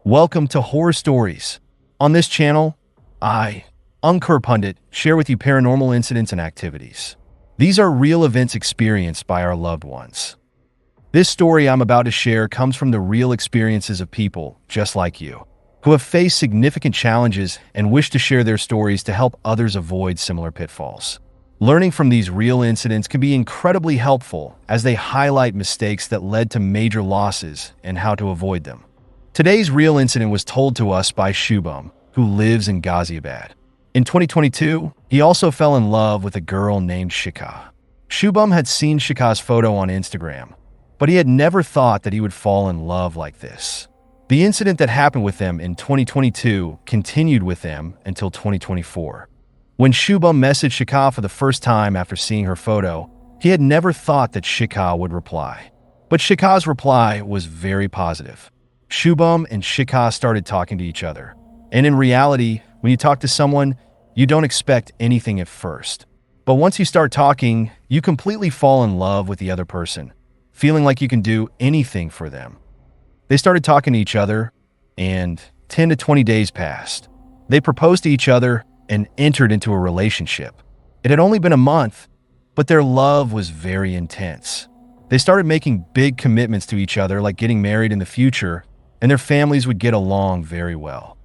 Welcome to Horror Stories. On this channel, I, Unkur Pundit, share with you paranormal incidents and activities. These are real events experienced by our loved ones. This story I'm about to share comes from the real experiences of people just like you, who have faced significant challenges and wish to share their stories to help others avoid similar pitfalls. Learning from these real incidents can be incredibly helpful as they highlight mistakes that led to major losses and how to avoid them. Today's real incident was told to us by Shubham, who lives in Ghaziabad. In 2022, he also fell in love with a girl named Shikha. Shubham had seen Shikha's photo on Instagram, but he had never thought that he would fall in love like this. The incident that happened with them in 2022 continued with them until 2024. When Shubham messaged Shikha for the first time after seeing her photo, he had never thought that Shikha would reply. But Shikha's reply was very positive. Shubham and Shikha started talking to each other. And in reality, when you talk to someone, you don't expect anything at first. But once you start talking, you completely fall in love with the other person, feeling like you can do anything for them. They started talking to each other, and 10 to 20 days passed. They proposed to each other and entered into a relationship. It had only been a month, but their love was very intense. They started making big commitments to each other, like getting married in the future, and their families would get along very well.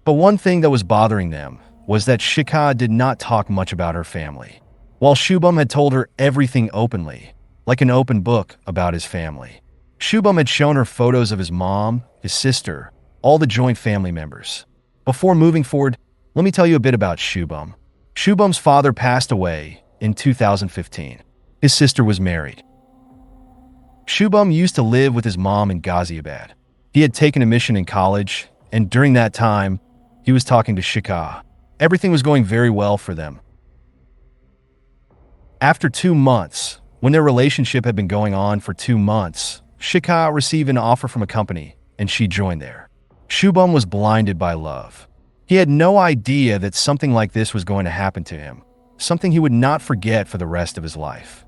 But one thing that was bothering them was that Shikha did not talk much about her family, while Shubham had told her everything openly, like an open book about his family. Shubham had shown her photos of his mom, his sister, all the joint family members. Before moving forward, let me tell you a bit about Shubham. Shubham's father passed away in 2015. His sister was married. Shubham used to live with his mom in Ghaziabad. He had taken a mission in college, and during that time, he was talking to Shikha. Everything was going very well for them. After 2 months, when their relationship had been going on for 2 months, Shikha received an offer from a company, and she joined there. Shubham was blinded by love. He had no idea that something like this was going to happen to him, something he would not forget for the rest of his life.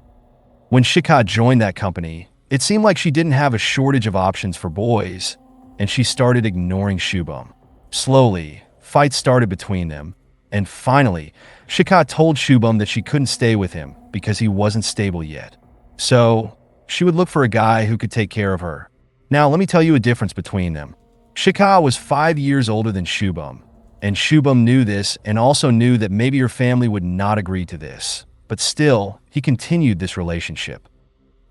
When Shikha joined that company, it seemed like she didn't have a shortage of options for boys, and she started ignoring Shubham. Slowly, fights started between them, and finally, Shikha told Shubham that she couldn't stay with him because he wasn't stable yet. So, she would look for a guy who could take care of her. Now, let me tell you a difference between them. Shikha was 5 years older than Shubham, and Shubham knew this and also knew that maybe her family would not agree to this. But still, he continued this relationship.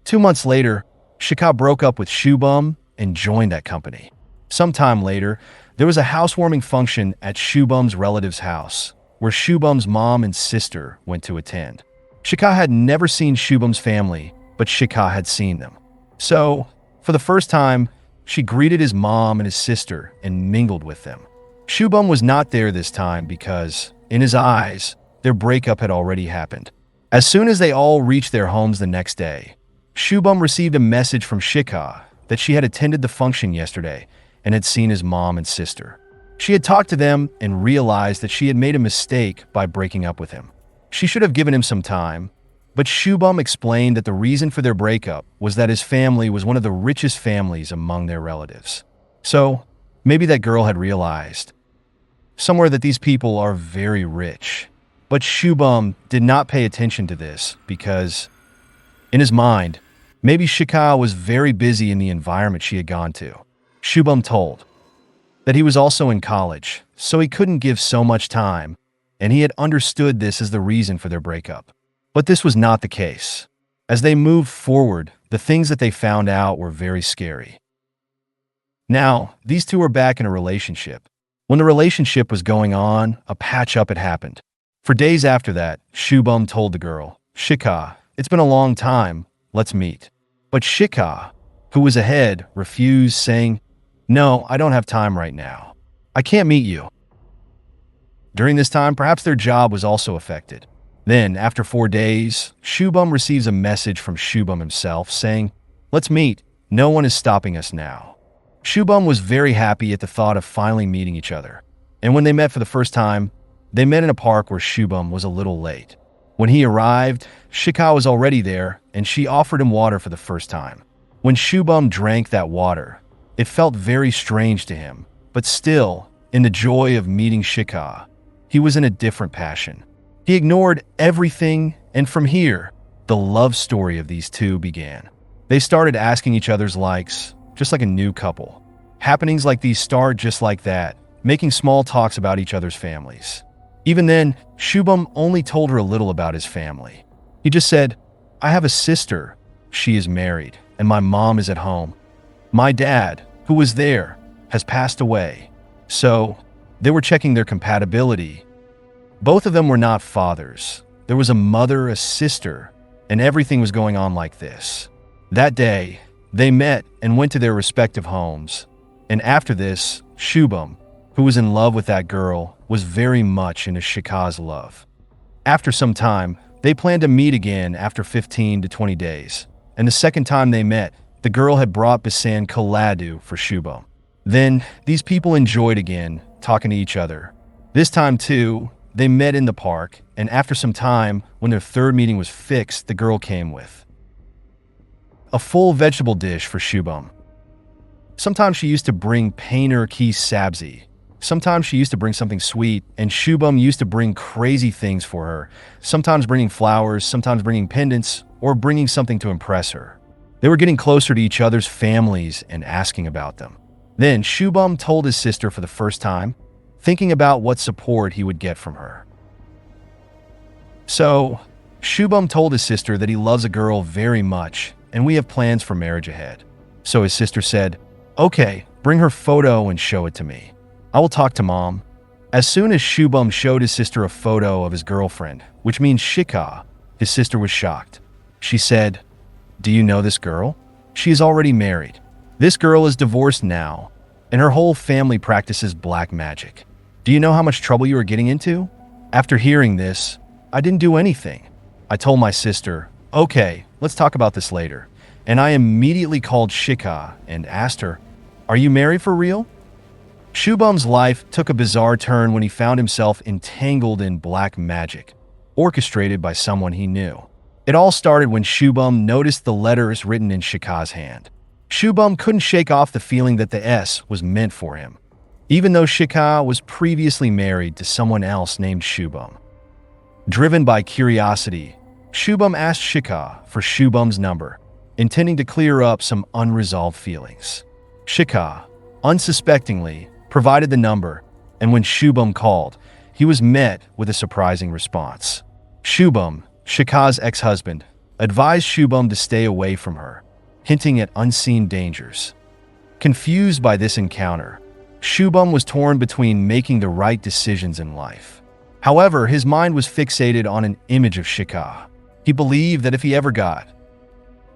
2 months later, Shikha broke up with Shubham and joined that company. Sometime later, there was a housewarming function at Shubham's relative's house, where Shubham's mom and sister went to attend. Shikha had never seen Shubham's family, but Shikha had seen them. So, for the first time, she greeted his mom and his sister and mingled with them. Shubham was not there this time because, in his eyes, their breakup had already happened. As soon as they all reached their homes the next day, Shubham received a message from Shikha that she had attended the function yesterday and had seen his mom and sister. She had talked to them and realized that she had made a mistake by breaking up with him. She should have given him some time, but Shubham explained that the reason for their breakup was that his family was one of the richest families among their relatives. So, maybe that girl had realized somewhere that these people are very rich. But Shubham did not pay attention to this because, in his mind, maybe Shikha was very busy in the environment she had gone to. Shubham told that he was also in college, so he couldn't give so much time, and he had understood this as the reason for their breakup. But this was not the case. As they moved forward, the things that they found out were very scary. Now, these two were back in a relationship. When the relationship was going on, a patch-up had happened. For days after that, Shubham told the girl, "Shikha, it's been a long time, let's meet." But Shikha, who was ahead, refused, saying, "No, I don't have time right now. I can't meet you." During this time, perhaps their job was also affected. Then, after 4 days, Shubham receives a message from Shubham himself saying, "Let's meet. No one is stopping us now." Shubham was very happy at the thought of finally meeting each other. And when they met for the first time, they met in a park where Shubham was a little late. When he arrived, Shikha was already there, and she offered him water for the first time. When Shubham drank that water, It felt very strange to him, but still, in the joy of meeting Shika, he was in a different passion. He ignored everything, and from here, the love story of these two began. They started asking each other's likes, just like a new couple. Happenings like these start just like that, making small talks about each other's families. Even then, Shubham only told her a little about his family. He just said, "I have a sister. She is married, and my mom is at home. My dad, who was there, has passed away." So, they were checking their compatibility. Both of them were not fathers. There was a mother, a sister, and everything was going on like this. That day, they met and went to their respective homes. And after this, Shubham, who was in love with that girl, was very much into Shika's love. After some time, they planned to meet again after 15 to 20 days. And the second time they met, the girl had brought Bisan Kaladu for Shubham. Then, these people enjoyed again, talking to each other. This time too, they met in the park, and after some time, when their third meeting was fixed, the girl came with a full vegetable dish for Shubham. Sometimes she used to bring paneer ki sabzi. Sometimes she used to bring something sweet, and Shubham used to bring crazy things for her, sometimes bringing flowers, sometimes bringing pendants, or bringing something to impress her. They were getting closer to each other's families and asking about them. Then Shubham told his sister for the first time, thinking about what support he would get from her. So, Shubham told his sister that he loves a girl very much, and we have plans for marriage ahead. So his sister said, "Okay, bring her photo and show it to me. I will talk to mom." As soon as Shubham showed his sister a photo of his girlfriend, which means Shika, his sister was shocked. She said, "Do you know this girl? She is already married. This girl is divorced now, and her whole family practices black magic. Do you know how much trouble you are getting into?" After hearing this, I didn't do anything. I told my sister, "Okay, let's talk about this later." And I immediately called Shika and asked her, "Are you married for real?" Shubham's life took a bizarre turn when he found himself entangled in black magic, orchestrated by someone he knew. It all started when Shubham noticed the letters written in Shika's hand. Shubham couldn't shake off the feeling that the S was meant for him, even though Shika was previously married to someone else named Shubham. Driven by curiosity, Shubham asked Shika for Shubham's number, intending to clear up some unresolved feelings. Shika, unsuspectingly, provided the number, and when Shubham called, he was met with a surprising response. Shubham, Shika's ex-husband, advised Shubham to stay away from her, hinting at unseen dangers. Confused by this encounter, Shubham was torn between making the right decisions in life. However, his mind was fixated on an image of Shika. He believed that if he ever got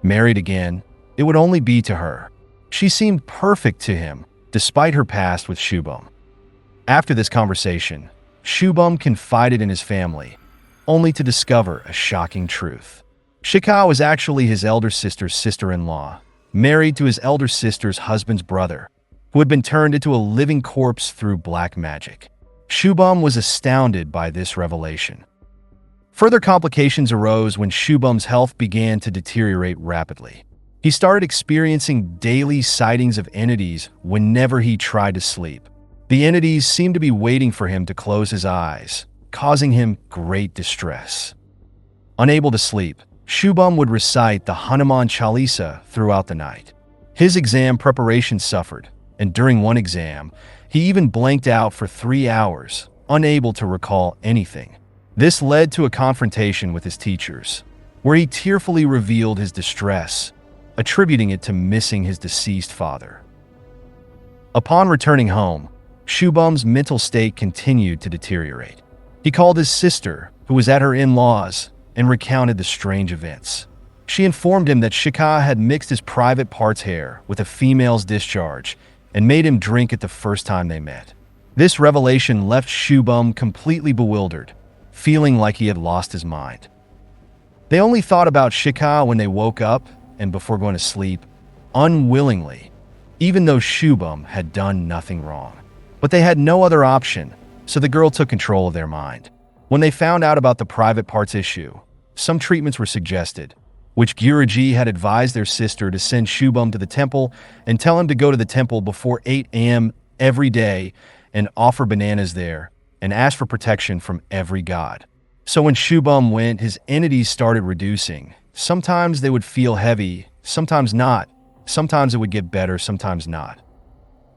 married again, it would only be to her. She seemed perfect to him, despite her past with Shubham. After this conversation, Shubham confided in his family, only to discover a shocking truth. Shika was actually his elder sister's sister-in-law, married to his elder sister's husband's brother, who had been turned into a living corpse through black magic. Shubham was astounded by this revelation. Further complications arose when Shubham's health began to deteriorate rapidly. He started experiencing daily sightings of entities whenever he tried to sleep. The entities seemed to be waiting for him to close his eyes, causing him great distress. Unable to sleep, Shubham would recite the Hanuman Chalisa throughout the night. His exam preparation suffered, and during one exam, he even blanked out for 3 hours, unable to recall anything. This led to a confrontation with his teachers, where he tearfully revealed his distress, attributing it to missing his deceased father. Upon returning home, Shubham's mental state continued to deteriorate. He called his sister, who was at her in-laws, and recounted the strange events. She informed him that Shika had mixed his private part's hair with a female's discharge and made him drink it the first time they met. This revelation left Shubham completely bewildered, feeling like he had lost his mind. They only thought about Shika when they woke up and before going to sleep, unwillingly, even though Shubham had done nothing wrong. But they had no other option, so the girl took control of their mind. When they found out about the private parts issue, some treatments were suggested, which Guruji had advised their sister to send Shubham to the temple and tell him to go to the temple before 8 a.m. every day and offer bananas there and ask for protection from every god. So when Shubham went, his entities started reducing. Sometimes they would feel heavy, sometimes not. Sometimes it would get better, sometimes not.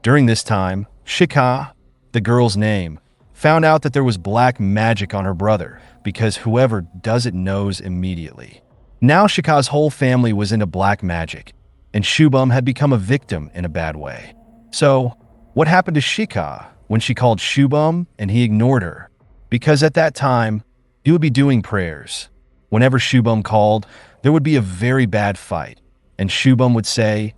During this time, Shikha, the girl's name, found out that there was black magic on her brother because whoever does it knows immediately. Now Shikha's whole family was into black magic, and Shubham had become a victim in a bad way. So, what happened to Shikha when she called Shubham and he ignored her? Because at that time, he would be doing prayers. Whenever Shubham called, there would be a very bad fight, and Shubham would say,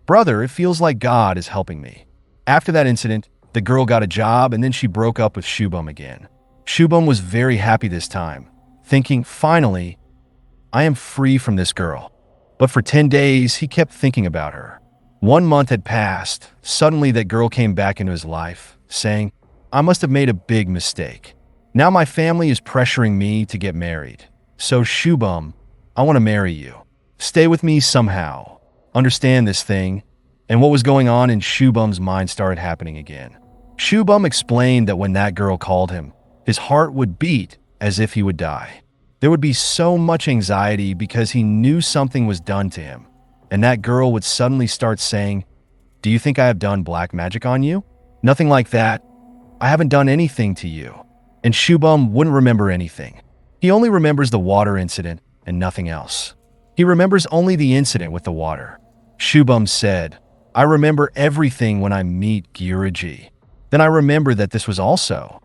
"Brother, it feels like God is helping me." After that incident, the girl got a job and then she broke up with Shubham again. Shubham was very happy this time, thinking, finally, I am free from this girl. But for 10 days, he kept thinking about her. 1 month had passed. Suddenly, that girl came back into his life, saying, I must have made a big mistake. Now my family is pressuring me to get married. So Shubham, I want to marry you. Stay with me somehow. Understand this thing. And what was going on in Shubham's mind started happening again. Shubham explained that when that girl called him, his heart would beat as if he would die. There would be so much anxiety because he knew something was done to him. And that girl would suddenly start saying, Do you think I have done black magic on you? Nothing like that. I haven't done anything to you. And Shubham wouldn't remember anything. He only remembers the water incident and nothing else. He remembers only the incident with the water. Shubham said, I remember everything when I meet Guruji. Then I remember that this was also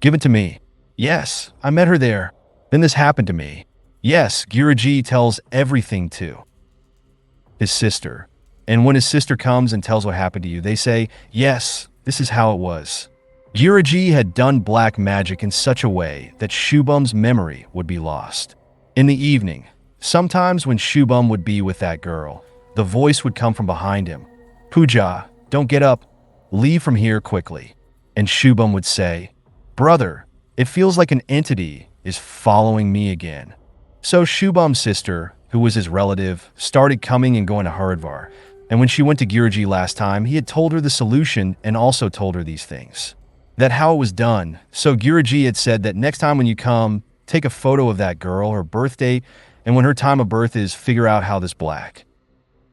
given to me. Yes, I met her there. Then this happened to me. Yes, Guruji tells everything to his sister. And when his sister comes and tells what happened to you, they say, yes, this is how it was. Guruji had done black magic in such a way that Shubham's memory would be lost. In the evening, sometimes when Shubham would be with that girl, the voice would come from behind him. Pooja, don't get up. Leave from here quickly. And Shubham would say, Brother, it feels like an entity is following me again. So Shubham's sister, who was his relative, started coming and going to Haridwar. And when she went to Guruji last time, he had told her the solution and also told her these things. That how it was done. So Guruji had said that next time when you come, take a photo of that girl, her birth date, and when her time of birth is, figure out how this black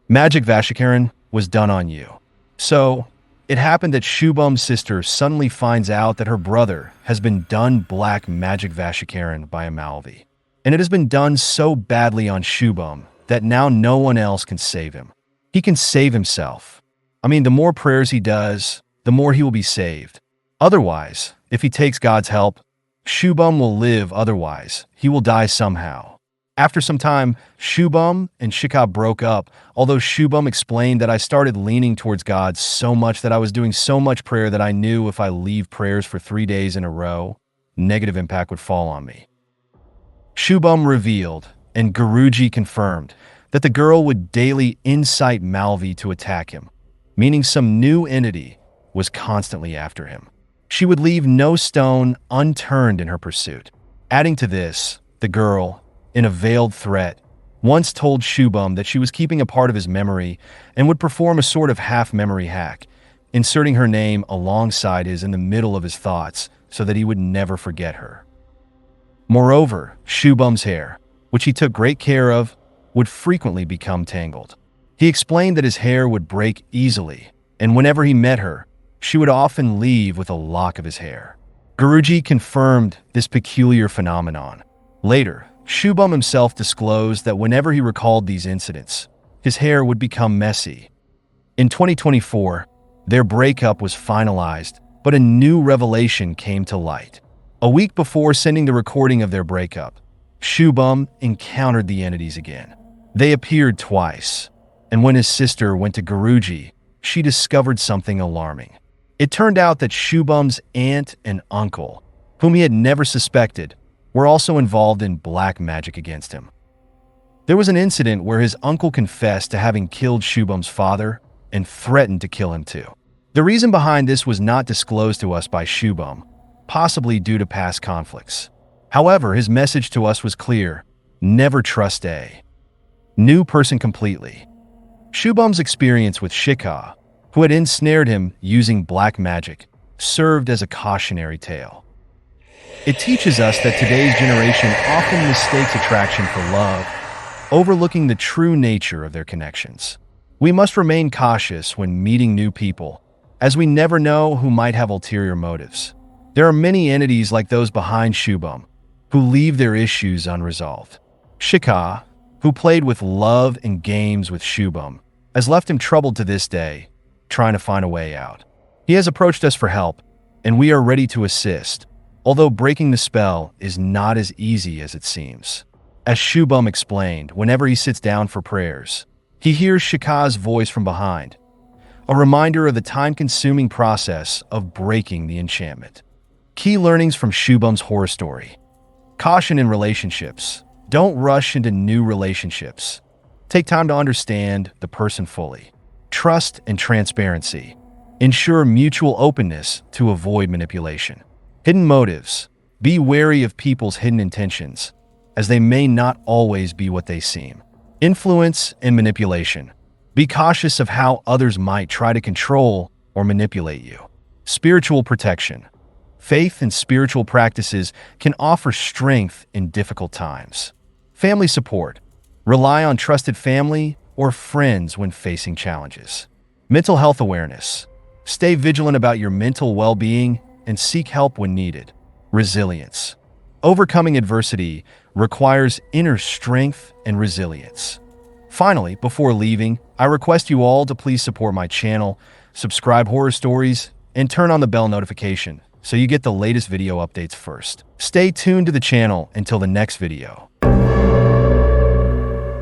magic Vashikaran was done on you. So it happened that Shubham's sister suddenly finds out that her brother has been done black magic Vashikaran by a Malvi. And it has been done so badly on Shubham that now no one else can save him. He can save himself. I mean, the more prayers he does, the more he will be saved. Otherwise, if he takes God's help, Shubham will live. Otherwise, he will die somehow. After some time, Shubham and Shikha broke up, although Shubham explained that I started leaning towards God so much that I was doing so much prayer that I knew if I leave prayers for 3 days in a row, negative impact would fall on me. Shubham revealed, and Guruji confirmed, that the girl would daily incite Malvi to attack him, meaning some new entity was constantly after him. She would leave no stone unturned in her pursuit. Adding to this, the girl, in a veiled threat, once told Shubham that she was keeping a part of his memory and would perform a sort of half-memory hack, inserting her name alongside his in the middle of his thoughts so that he would never forget her. Moreover, Shubham's hair, which he took great care of, would frequently become tangled. He explained that his hair would break easily, and whenever he met her, she would often leave with a lock of his hair. Guruji confirmed this peculiar phenomenon. Later, Shubham himself disclosed that whenever he recalled these incidents, his hair would become messy. In 2024, their breakup was finalized, but a new revelation came to light. A week before sending the recording of their breakup, Shubham encountered the entities again. They appeared twice, and when his sister went to Guruji, she discovered something alarming. It turned out that Shubham's aunt and uncle, whom he had never suspected, were also involved in black magic against him. There was an incident where his uncle confessed to having killed Shubham's father and threatened to kill him too. The reason behind this was not disclosed to us by Shubham, possibly due to past conflicts. However, his message to us was clear: never trust a New person completely. Shubham's experience with Shikha, who had ensnared him using black magic, served as a cautionary tale. It teaches us that today's generation often mistakes attraction for love, overlooking the true nature of their connections. We must remain cautious when meeting new people, as we never know who might have ulterior motives. There are many entities like those behind Shubham, who leave their issues unresolved. Shikha, who played with love and games with Shubham, has left him troubled to this day, trying to find a way out. He has approached us for help, and we are ready to assist, although breaking the spell is not as easy as it seems. As Shubham explained, whenever he sits down for prayers, he hears Shikha's voice from behind, a reminder of the time-consuming process of breaking the enchantment. Key learnings from Shubham's horror story. Caution in relationships. Don't rush into new relationships. Take time to understand the person fully. Trust and transparency. Ensure mutual openness to avoid manipulation. Hidden motives. Be wary of people's hidden intentions, as they may not always be what they seem. Influence and manipulation. Be cautious of how others might try to control or manipulate you. Spiritual protection. Faith and spiritual practices can offer strength in difficult times. Family support. Rely on trusted family or friends when facing challenges. Mental health awareness. Stay vigilant about your mental well-being and seek help when needed. Resilience. Overcoming adversity requires inner strength and resilience. Finally, before leaving, I request you all to please support my channel, subscribe Horror Stories, and turn on the bell notification so you get the latest video updates first. Stay tuned to the channel until the next video.